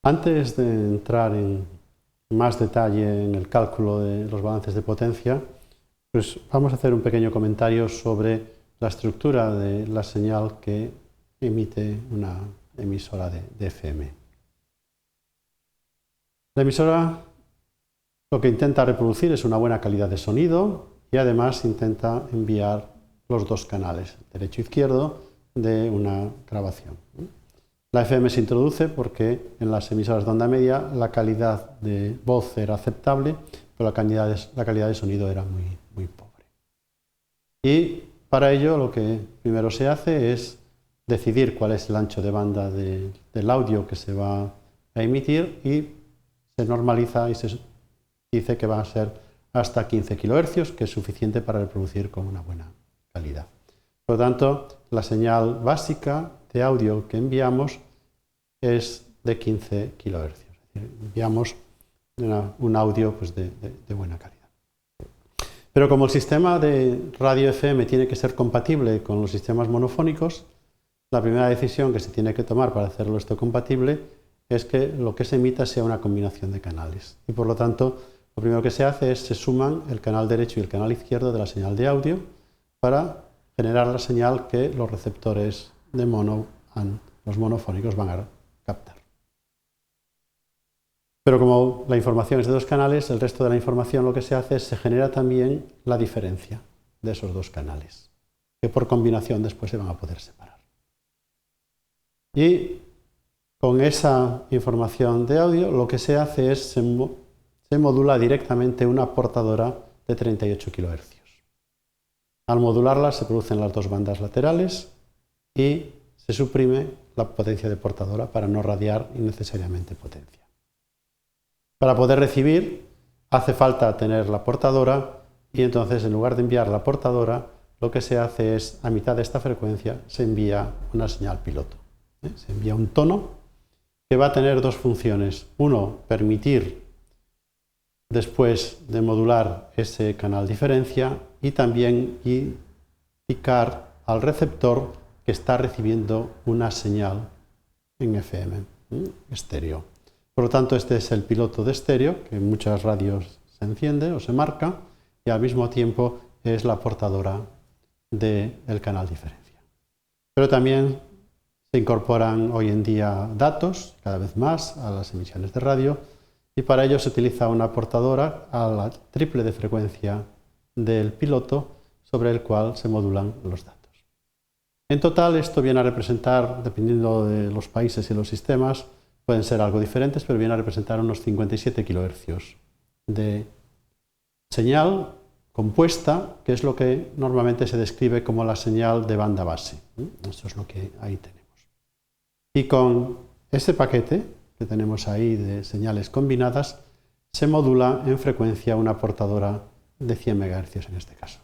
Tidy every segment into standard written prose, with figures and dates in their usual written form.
Antes de entrar en más detalle en el cálculo de los balances de potencia, pues vamos a hacer un pequeño comentario sobre la estructura de la señal que emite una emisora de FM. La emisora lo que intenta reproducir es una buena calidad de sonido y además intenta enviar los dos canales, derecho e izquierdo, de una grabación. La FM se introduce porque en las emisoras de onda media la calidad de voz era aceptable, pero la calidad de sonido era muy pobre. Y para ello lo que primero se hace es decidir cuál es el ancho de banda del audio que se va a emitir y se normaliza y se dice que va a ser hasta 15 kHz, que es suficiente para reproducir con una buena calidad. Por lo tanto, la señal básica de audio que enviamos es de 15 kHz. Es decir, enviamos un audio pues, de buena calidad. Pero como el sistema de radio FM tiene que ser compatible con los sistemas monofónicos, la primera decisión que se tiene que tomar para hacerlo esto compatible es que lo que se emita sea una combinación de canales. Y por lo tanto, lo primero que se hace es se suman el canal derecho y el canal izquierdo de la señal de audio para generar la señal que los receptores de mono, los monofónicos, van a captar. Pero como la información es de dos canales, el resto de la información lo que se hace es se genera también la diferencia de esos dos canales, que por combinación después se van a poder separar. Y con esa información de audio lo que se hace es se modula directamente una portadora de 38 kHz. Al modularla se producen las dos bandas laterales y se suprime la potencia de portadora para no radiar innecesariamente potencia. Para poder recibir hace falta tener la portadora y entonces en lugar de enviar la portadora lo que se hace es a mitad de esta frecuencia se envía una señal piloto. Se envía un tono que va a tener dos funciones. Uno, permitir después de modular ese canal diferencia y también indicar al receptor que está recibiendo una señal en FM, estéreo. Por lo tanto, este es el piloto de estéreo, que en muchas radios se enciende o se marca, y al mismo tiempo es la portadora del canal diferencia. Pero también se incorporan hoy en día datos, cada vez más, a las emisiones de radio, y para ello se utiliza una portadora a la triple de frecuencia del piloto sobre el cual se modulan los datos. En total, esto viene a representar, dependiendo de los países y los sistemas, pueden ser algo diferentes, pero viene a representar unos 57 kHz de señal compuesta, que es lo que normalmente se describe como la señal de banda base. Esto es lo que ahí tenemos. Y con ese paquete que tenemos ahí de señales combinadas, se modula en frecuencia una portadora de 100 MHz en este caso.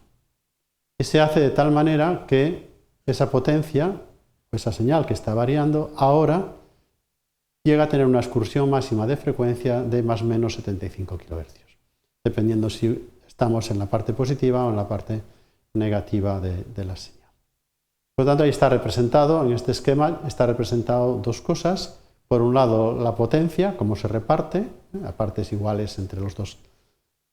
Y se hace de tal manera que esa potencia, esa señal que está variando, ahora llega a tener una excursión máxima de frecuencia de más o menos 75 kHz, dependiendo si estamos en la parte positiva o en la parte negativa de la señal. Por lo tanto, ahí está representado, en este esquema, está representado dos cosas. Por un lado, la potencia, cómo se reparte, a partes iguales entre las dos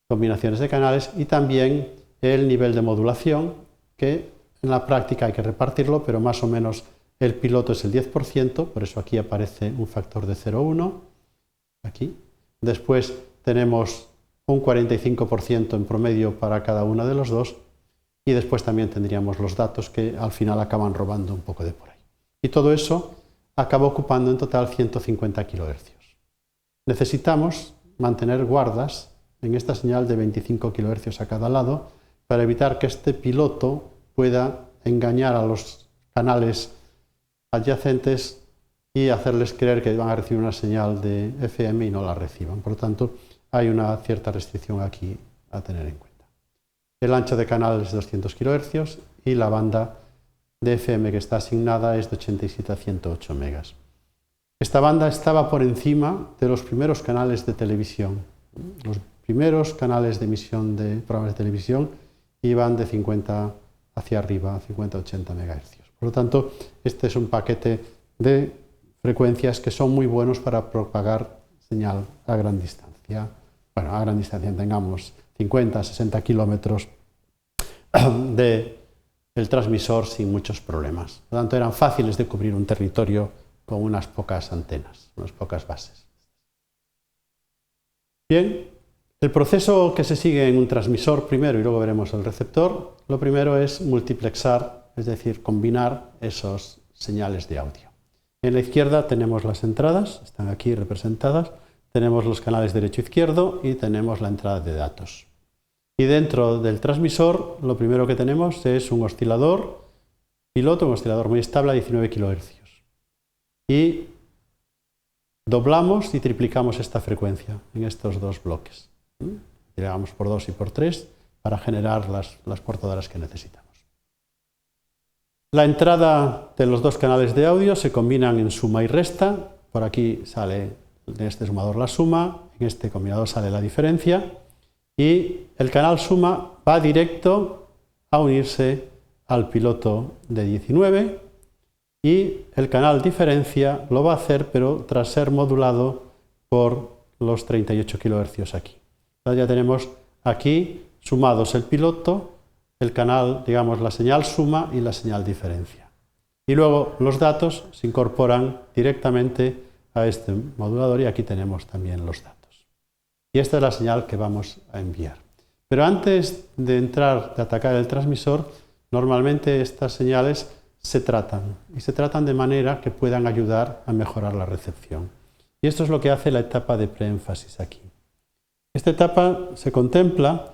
combinaciones de canales, y también el nivel de modulación, que en la práctica hay que repartirlo, pero más o menos el piloto es el 10%, por eso aquí aparece un factor de 0,1, aquí. Después tenemos un 45% en promedio para cada uno de los dos, y después también tendríamos los datos que al final acaban robando un poco de por ahí. Y todo eso acaba ocupando en total 150 kHz. Necesitamos mantener guardas en esta señal de 25 kHz a cada lado para evitar que este piloto pueda engañar a los canales adyacentes y hacerles creer que van a recibir una señal de FM y no la reciban. Por lo tanto, hay una cierta restricción aquí a tener en cuenta. El ancho de canal es de 200 kHz y la banda de FM que está asignada es de 87 a 108 megas. Esta banda estaba por encima de los primeros canales de televisión. Los primeros canales de emisión de programas de televisión iban de 50 hacia arriba, 50 a 80 MHz. Por lo tanto, este es un paquete de frecuencias que son muy buenos para propagar señal a gran distancia. Bueno, a gran distancia tengamos 50, 60 kilómetros del transmisor sin muchos problemas. Por lo tanto, eran fáciles de cubrir un territorio con unas pocas antenas, unas pocas bases. Bien, el proceso que se sigue en un transmisor primero y luego veremos el receptor, lo primero es multiplexar, es decir, combinar esos señales de audio. En la izquierda tenemos las entradas, están aquí representadas, tenemos los canales derecho e izquierdo y tenemos la entrada de datos. Y dentro del transmisor lo primero que tenemos es un oscilador piloto, un oscilador muy estable a 19 kHz. Y doblamos y triplicamos esta frecuencia en estos dos bloques. Llegamos por 2 y por 3 para generar las portadoras que necesitamos. La entrada de los dos canales de audio se combinan en suma y resta. Por aquí sale en este sumador la suma, en este combinador sale la diferencia y el canal suma va directo a unirse al piloto de 19 y el canal diferencia lo va a hacer pero tras ser modulado por los 38 kHz aquí. Entonces ya tenemos aquí sumados el piloto, el canal, digamos, la señal suma y la señal diferencia. Y luego los datos se incorporan directamente a este modulador y aquí tenemos también los datos. Y esta es la señal que vamos a enviar. Pero antes de atacar el transmisor, normalmente estas señales se tratan y se tratan de manera que puedan ayudar a mejorar la recepción. Y esto es lo que hace la etapa de preénfasis aquí. Esta etapa se contempla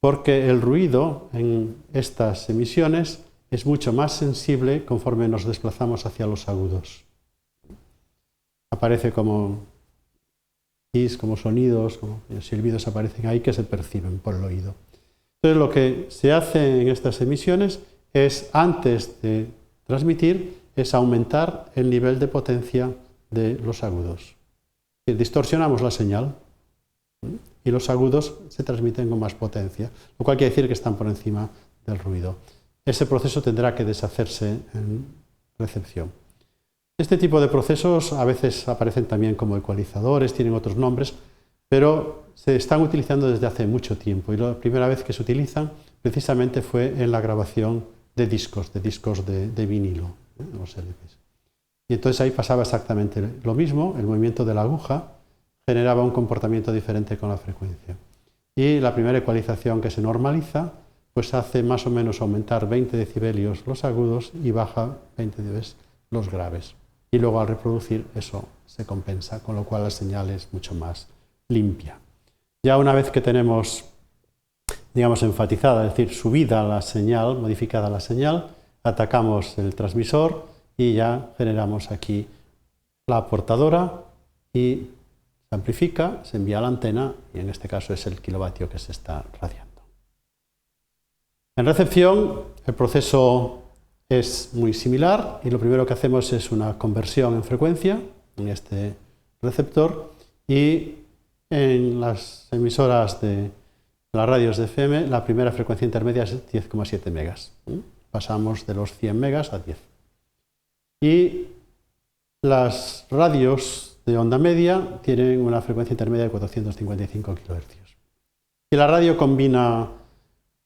porque el ruido en estas emisiones es mucho más sensible conforme nos desplazamos hacia los agudos. Aparece como como sonidos, como silbidos aparecen ahí que se perciben por el oído. Entonces lo que se hace en estas emisiones es, antes de transmitir, es aumentar el nivel de potencia de los agudos. Distorsionamos la señal y los agudos se transmiten con más potencia, lo cual quiere decir que están por encima del ruido. Ese proceso tendrá que deshacerse en recepción. Este tipo de procesos a veces aparecen también como ecualizadores, tienen otros nombres, pero se están utilizando desde hace mucho tiempo y la primera vez que se utilizan precisamente fue en la grabación de discos de vinilo, los LPs. Y entonces ahí pasaba exactamente lo mismo, el movimiento de la aguja generaba un comportamiento diferente con la frecuencia. Y la primera ecualización que se normaliza pues hace más o menos aumentar 20 decibelios los agudos y baja 20 decibelios los graves. Y luego al reproducir eso se compensa, con lo cual la señal es mucho más limpia. Ya una vez que tenemos, digamos, enfatizada, es decir, subida la señal, modificada la señal, atacamos el transmisor y ya generamos aquí la portadora y se amplifica, se envía a la antena y en este caso es el kilovatio que se está radiando. En recepción el proceso es muy similar y lo primero que hacemos es una conversión en frecuencia en este receptor y en las emisoras de las radios de FM la primera frecuencia intermedia es 10,7 megas. Pasamos de los 100 megas a 10. Y las radios de onda media tienen una frecuencia intermedia de 455 kHz. Y la radio combina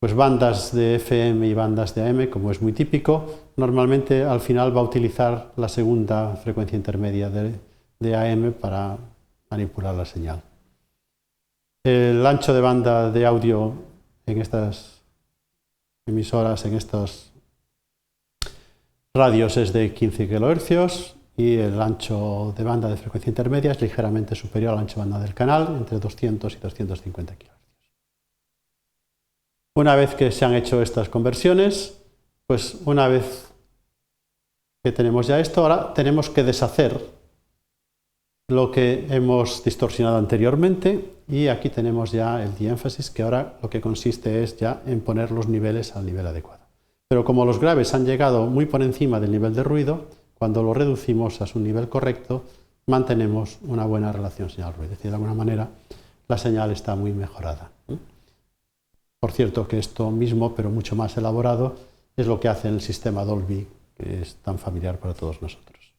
pues bandas de FM y bandas de AM, como es muy típico. Normalmente al final va a utilizar la segunda frecuencia intermedia de AM para manipular la señal. El ancho de banda de audio en estas emisoras, en estos radios es de 15 kHz y el ancho de banda de frecuencia intermedia es ligeramente superior al ancho de banda del canal, entre 200 y 250 kHz. Una vez que se han hecho estas conversiones, pues una vez que tenemos ya esto, ahora tenemos que deshacer lo que hemos distorsionado anteriormente y aquí tenemos ya el de-énfasis, que ahora lo que consiste es ya en poner los niveles al nivel adecuado. Pero como los graves han llegado muy por encima del nivel de ruido, cuando lo reducimos a su nivel correcto, mantenemos una buena relación señal-ruido. Es decir, de alguna manera la señal está muy mejorada. Por cierto que esto mismo, pero mucho más elaborado, es lo que hace el sistema Dolby, que es tan familiar para todos nosotros.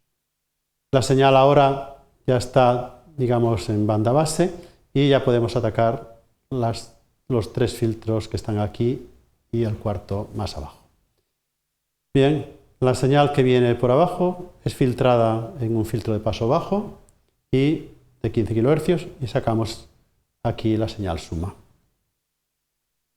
La señal ahora ya está, digamos, en banda base y ya podemos atacar los 3 filtros que están aquí y el cuarto más abajo. Bien, la señal que viene por abajo es filtrada en un filtro de paso bajo y de 15 kHz y sacamos aquí la señal suma.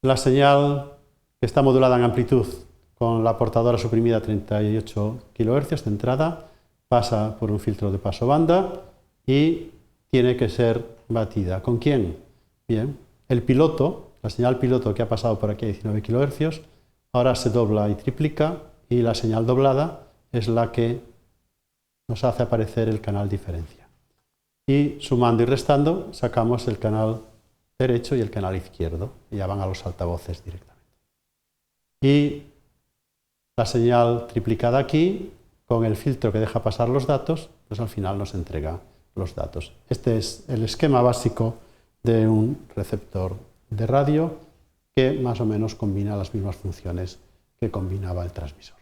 La señal que está modulada en amplitud con la portadora suprimida a 38 kHz de entrada pasa por un filtro de paso banda y tiene que ser batida. ¿Con quién? Bien, el piloto, la señal piloto que ha pasado por aquí a 19 kHz, ahora se dobla y triplica y la señal doblada es la que nos hace aparecer el canal diferencia. Y sumando y restando sacamos el canal derecho y el canal izquierdo y ya van a los altavoces directamente. Y la señal triplicada aquí, con el filtro que deja pasar los datos, pues al final nos entrega los datos. Este es el esquema básico de un receptor de radio que más o menos combina las mismas funciones que combinaba el transmisor.